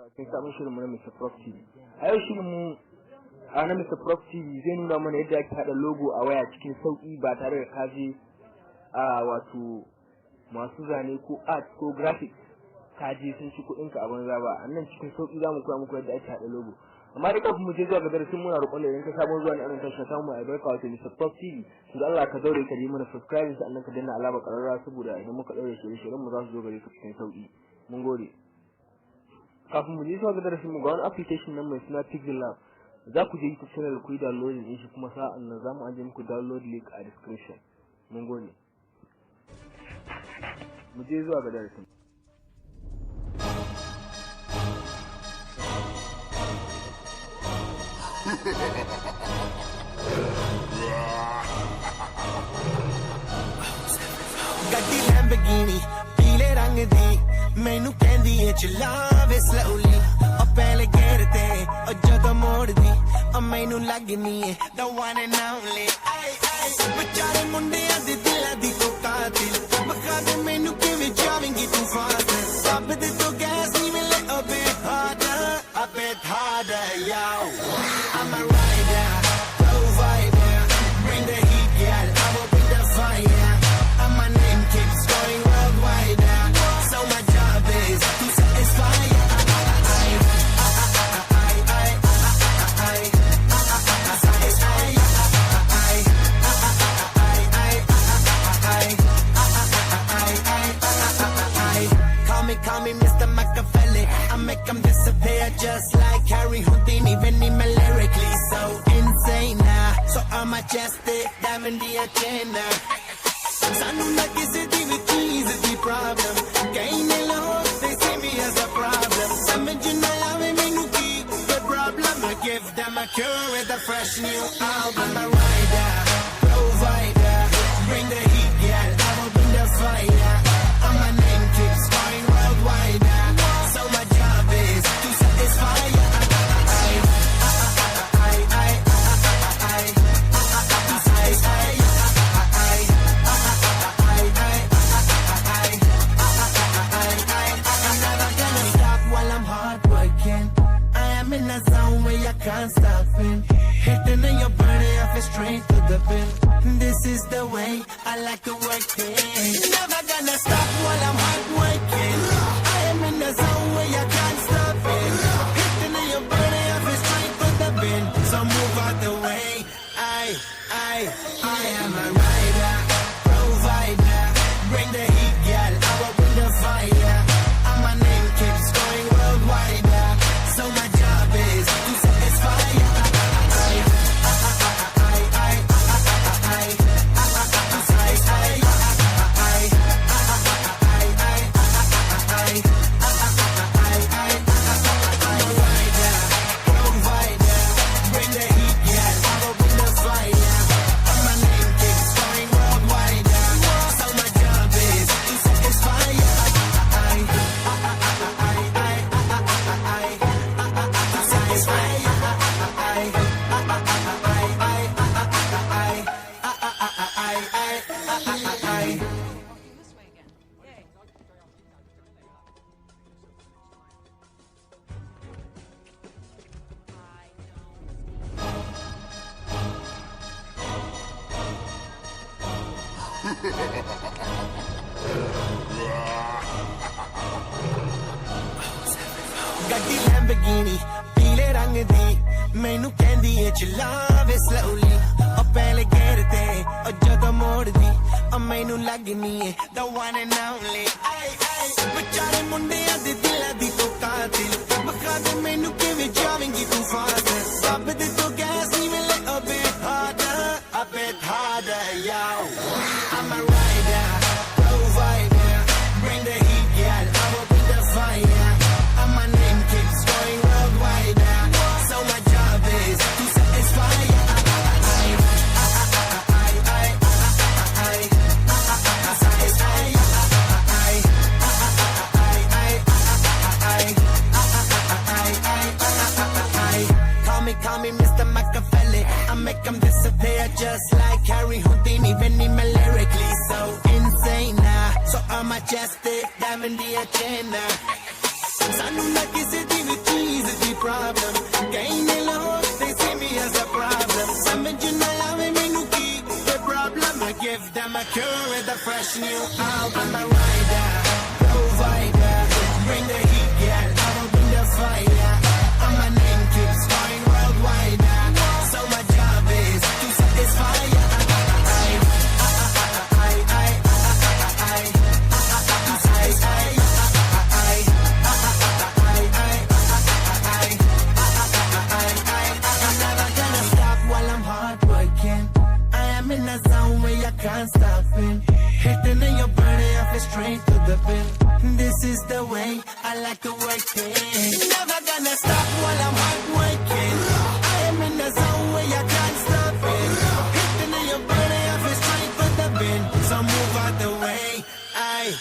Kin sabon shirin mu na Mr. Prof TV. A yau shirin mu na Mr. Prof TV zai nuna mana yadda ake hada logo a waya cikin sauki ba tare da kaje wato masu zane ko art ko graphics kaje sun ci kuɗin ka a banza ba. Annan cikin sauki zamu koya muku yadda ake hada logo. Amma dai kafin mu je zuwa ga darasin muna roƙon da idan ka sabon zuwa ne an tashi ka mu albarka wato Mr. Prof TV. To Allah ka daure ka yi mana subscribe sannan ka danna alama kararra saboda idan muka daure shirye-shiryen mu za su zo gare ka cikin sauki. Mun gode. Kafin mu je zuwa ga darasin mu ga wani application nan mai suna Cikin za ku je YouTube channel ku yi downloading din shi kuma sa'an nan za mu aje muku download link a description. Mun gode. Mu je zuwa ga darasin. Gaddi Lamborghini, pile rang di मैनू कहंदी है चलावे slowly और पहले गेर ते और जदों मोड़दी और मैनू लगनी है the one and only बेचारे मुंडियां दे दिलां दी को कातिल बखा दे मैनू किवें जावेंगी तू फास्ट सब दे तो गैस नहीं मिले a bit harder yo I'm a rider provider bring the heat girl I will bring the fire and my name keeps going worldwide so my job is to satisfy Call me Mr. Machiavelli I make them disappear just like Harry Houdini Even in my lyrically so insane So I'm majestic, diamond the agenda Sanu na kisi di with cheese the problem Gain alone, they see me as a problem Samajh na aave mainu ki the problem I give them a cure with a fresh new album I'm a rider, provider Bring the heat, yeah, I will bring the fire And my name keeps going worldwide So my job is to satisfy Can't stop it. Hitting in your body, I feel straight to the pin. This is the way I like to work it. Never gonna stop while I'm hard working. I am in the zone where you can't stop it. Hitting in your body, I feel straight to the pin. So move out the way. I am a rider, provider. Bring the heat, girl. I will bring the fire. And my name keeps going worldwide. So my job is to satisfy Gaddi Lamborghini, pile rang di मैनू कहंदी है चलावे slowly और पहले गेर ते और जदों मोड़दी और मैनू लगनी है the one and only बेचारे मुंडियां दे दिलां दी तो कातिल बखा दे मैनू किवें जावेंगी तू फास्ट सब दे तो गैस नहीं मिले a bit harder yo I'm a rider provider bring the heat girl I will bring the fire and my name keeps going worldwide so my job is to satisfy Call me Mr. Machiavelli I make them disappear just like Harry Houdini Even in my lyrically so insane So I'm majestic, diamond the agenda Sanu na kisi di vi cheese di problem. Kain ne look, they see me as a problem. Samajh na lave mainu ki the problem. I give them a cure with a fresh new album. I'm a rider, provider, bring the heat, yeah, I will bring the fire. And my name keeps going worldwide. So my job is to satisfy. Can't stop it. Hitting in your body, I feel straight to the pin. This is the way I like to work it. Never gonna stop while I'm hard working. I am in the zone where you can't stop it. Hitting in your body, I feel straight to the pin. So move out the way. I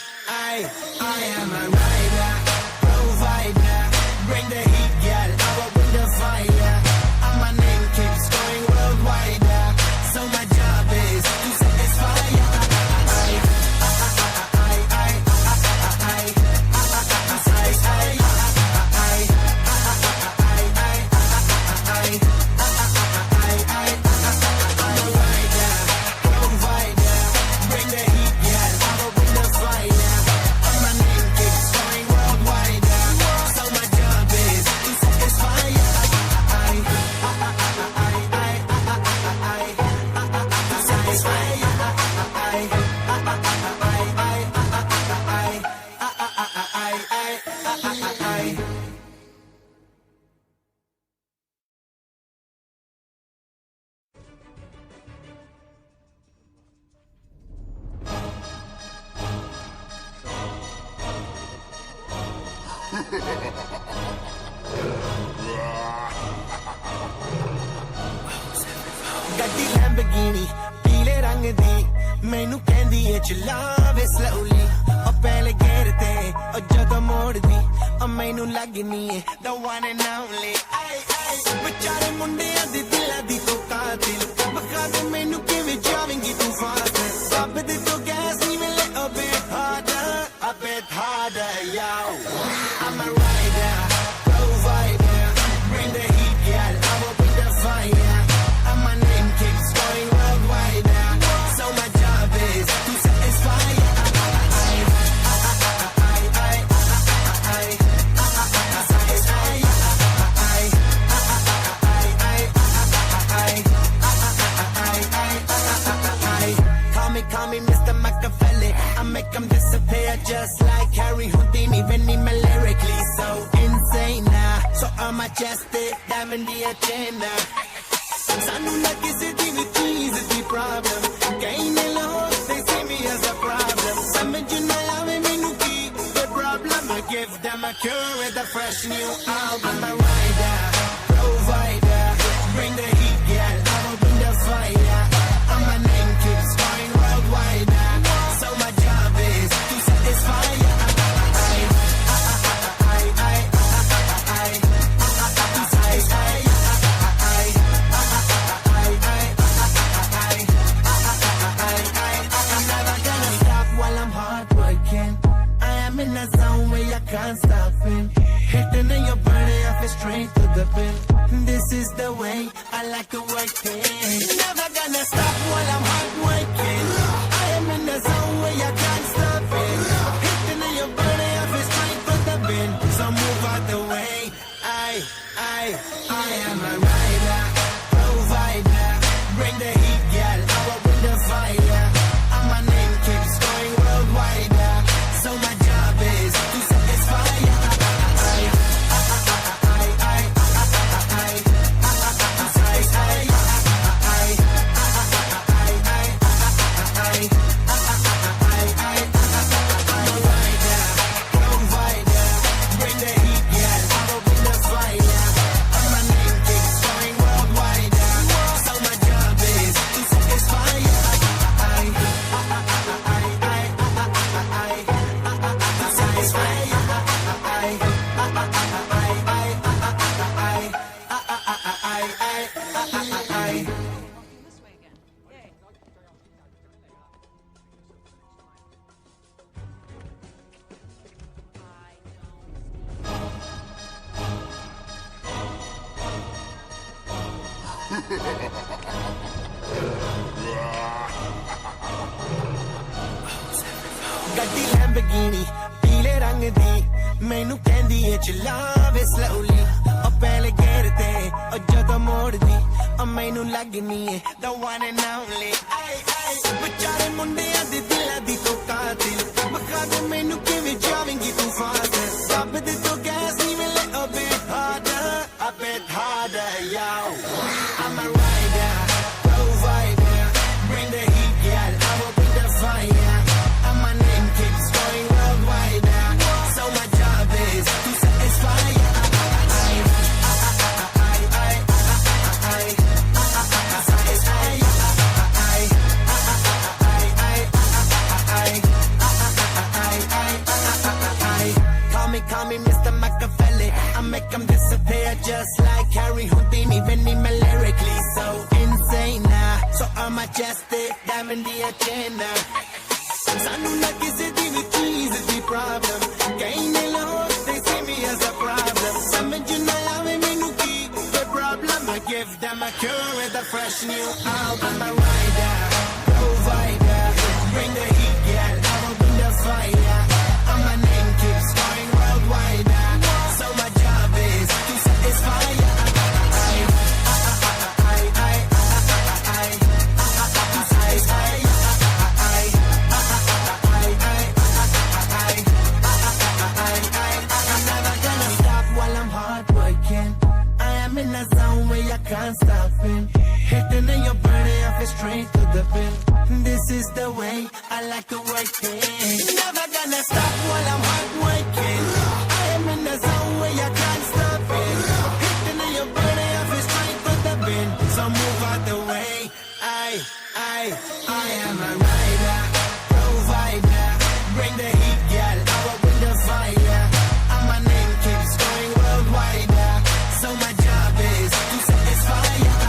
am a rider, provider. Bring the heat, girl. I will bring the fire. And my name keeps going worldwide. So my job is to satisfy. Gaddi Lamborghini, peele rang di, mainu kendi hai chalaave slowly. Oh pehle gear te, oh jadon moddi, oh mainu lagni hai the one and only. Bechare mundiyan di dilan di to qaatil, bakha de mainu kive javengi tu fast. Sab de to gas even a bit harder, yo. I'm a rider, provider, bring the heat, girl, I will bring the fire. And my name keeps going worldwide. So my job is to satisfy. Call me Mr. Machiavelli. I make them disappear just like Harry Houdini. When he lyrically so insane. So I'm majestic, diamond the agenda. Sanu na kisi di vi cheese di problem. Kain ne look, they see me as a problem. Samajh na lave mainu ki the problem. I give them a cure with a fresh new album. I'm a rider, provider, bring the heat, girl, I will bring the fire. And my name keeps going worldwide. So my job is to satisfy. In a zone where you can't stop it. Hitting in your body, I feel straight to the pin. This is the way I like to work it. Never gonna stop while I'm hard working. I am in the zone where you can't stop it. Hitting in your body, I feel straight to the pin. So move out the way. I am a rider, provider. Bring the heat, girl, I will bring the fire. And my name keeps going worldwide. So my job is to satisfy. ਗੱਡੀ Lamborghini ਪੀਲੇ ਰੰਗ ਦੀ ਮੈਨੂੰ ਕਹਿੰਦੀ ਏ ਚਲਾਵੇ slowly ਉਹ ਪਹਿਲੇ gear ਤੇ ਉਹ ਜਦੋਂ ਮੋੜਦੀ ਉਹ ਮੈਨੂੰ ਲੱਗਨੀ ਏ the one and only ਵਿਚਾਰੇ ਮੁੰਡਿਆਂ ਦੇ ਦਿਲਾਂ ਦੀ ਤੂੰ ਕਾਤਿਲ ਬਖਾ ਦੇ ਮੈਨੂੰ ਕਿਵੇਂ ਜਾਵੇਂਗੀ ਤੂੰ ਫਾਸਟ ਰੱਬ ਦੇ ਤੋਂ ਗੈਸ ਨਹੀਂ ਮਿਲੇ a bit harder yo I'm a rider provider bring the heat girl I will bring the fire and my name keeps going worldwide so my job is to satisfy Call me Mr. Machiavelli I make them disappear just like Harry Houdini even in my lyrically so insane so I'm majestic diamond the agenda Sanu na kisi di vi cheese di problem Kain log they see me as a problem Samajh na aave mainu ki the problem I give them a cure with a fresh new album I'm a rider provider bring the heat girl I will bring the fire and my name keeps going worldwide so my job is to satisfy in a zone where I can't stop it Hitting in your body, I feel straight to the bin This is the way I like to work it Never gonna stop while I'm hard working I am in a zone where I can't stop it Hitting in your body, I feel straight to the bin So move out the way I am a rider, provider Bring the heat, girl, I will bring the fire And my name keeps going worldwide So my job is to satisfy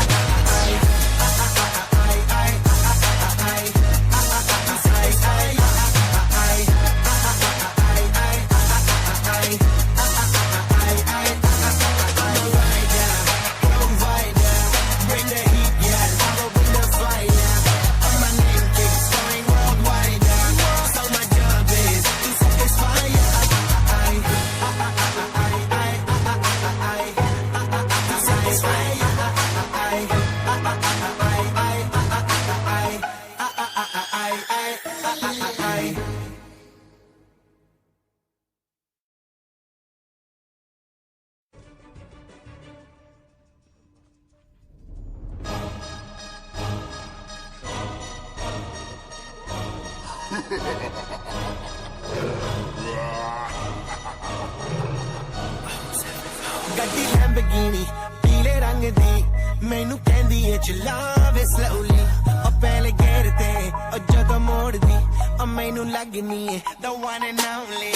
ਗੱਡੀ Lamborghini ਪੀਲੇ ਰੰਗ ਦੀ ਮੈਨੂੰ ਕਹਿੰਦੀ ਏ ਚਲਾਵੇ slowly ਉਹ ਪਹਿਲੇ gear ਤੇ ਉਹ ਜਦੋਂ ਮੋੜਦੀ ਉਹ ਮੈਨੂੰ ਲੱਗਨੀ ਏ the one and only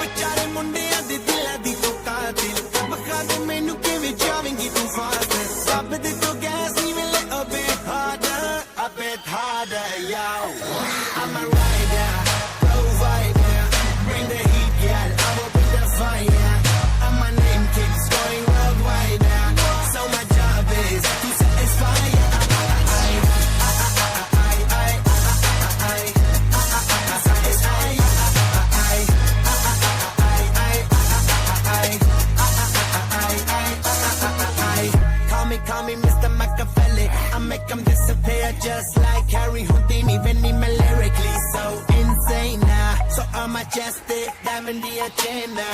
ਵਿਚਾਰੇ ਮੁੰਡਿਆਂ ਦੇ ਦਿਲਾਂ ਦੀ ਤੂੰ ਕਾਤਿਲ ਬਖਾ ਦੇ ਮੈਨੂੰ ਕਿਵੇਂ ਜਾਵੇਂਗੀ ਤੂੰ ਫਾਸਟ ਰੱਬ ਦੇ ਤੋਂ ਗੈਸ ਨਹੀਂ ਮਿਲੇ a bit harder yo I'm a rider provider bring the heat girl I will bring the fire and my name keeps going worldwide so my job is to satisfy Call me Mr. Machiavelli I make them disappear just like Harry Houdini even in my lyrically so insane so I'm majestic diamond the agenda